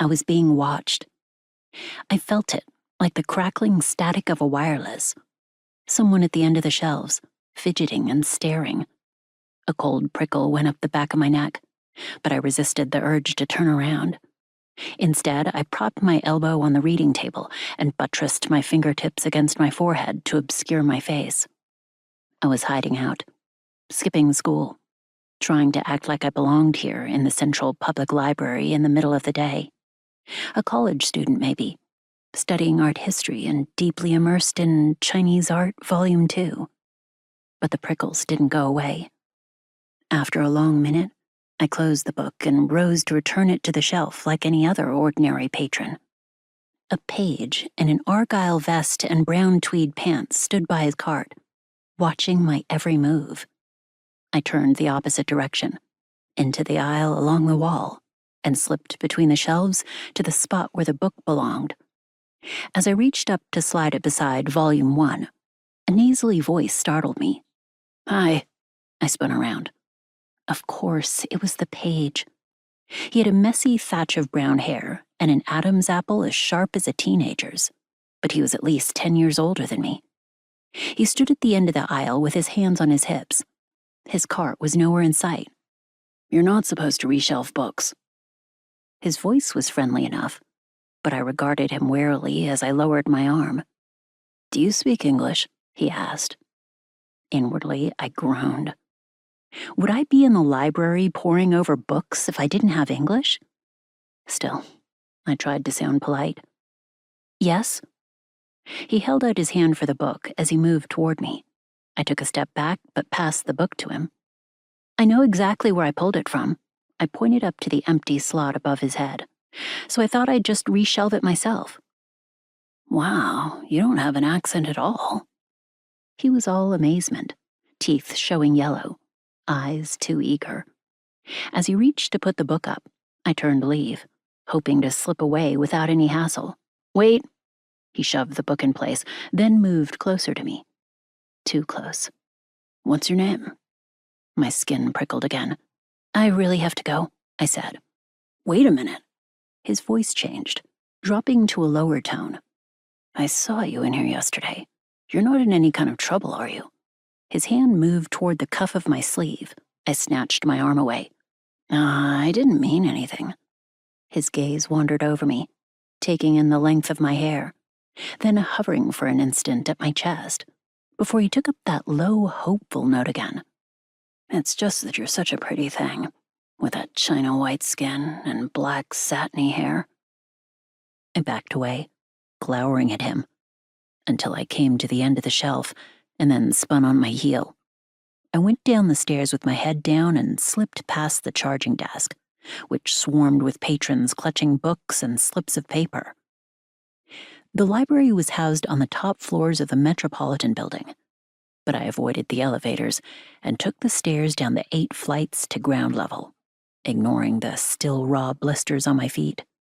I was being watched. I felt it, like the crackling static of a wireless. Someone at the end of the shelves, fidgeting and staring. A cold prickle went up the back of my neck, but I resisted the urge to turn around. Instead, I propped my elbow on the reading table and buttressed my fingertips against my forehead to obscure my face. I was hiding out, skipping school, trying to act like I belonged here in the Central Public Library in the middle of the day. A college student, maybe, studying art history and deeply immersed in Chinese art, Volume 2. But the prickles didn't go away. After a long minute, I closed the book and rose to return it to the shelf like any other ordinary patron. A page in an argyle vest and brown tweed pants stood by his cart, watching my every move. I turned the opposite direction, into the aisle along the wall, and slipped between the shelves to the spot where the book belonged. As I reached up to slide it beside Volume 1, a nasally voice startled me. "Hi." I spun around. Of course, it was the page. He had a messy thatch of brown hair and an Adam's apple as sharp as a teenager's, but he was at least 10 years older than me. He stood at the end of the aisle with his hands on his hips. His cart was nowhere in sight. "You're not supposed to reshelf books." His voice was friendly enough, but I regarded him warily as I lowered my arm. "Do you speak English?" he asked. Inwardly, I groaned. Would I be in the library poring over books if I didn't have English? Still, I tried to sound polite. "Yes?" He held out his hand for the book as he moved toward me. I took a step back, but passed the book to him. "I know exactly where I pulled it from." I pointed up to the empty slot above his head. "So I thought I'd just reshelve it myself." "Wow, you don't have an accent at all." He was all amazement, teeth showing yellow, eyes too eager. As he reached to put the book up, I turned to leave, hoping to slip away without any hassle. "Wait." He shoved the book in place, then moved closer to me. Too close. "What's your name?" My skin prickled again. "I really have to go," I said. "Wait a minute." His voice changed, dropping to a lower tone. "I saw you in here yesterday. You're not in any kind of trouble, are you?" His hand moved toward the cuff of my sleeve. I snatched my arm away. I didn't mean anything." His gaze wandered over me, taking in the length of my hair, then hovering for an instant at my chest, before he took up that low, hopeful note again. "It's just that you're such a pretty thing, with that china white skin and black satiny hair." I backed away, glowering at him, until I came to the end of the shelf and then spun on my heel. I went down the stairs with my head down and slipped past the charging desk, which swarmed with patrons clutching books and slips of paper. The library was housed on the top floors of the Metropolitan Building, but I avoided the elevators and took the stairs down the 8 flights to ground level, ignoring the still raw blisters on my feet.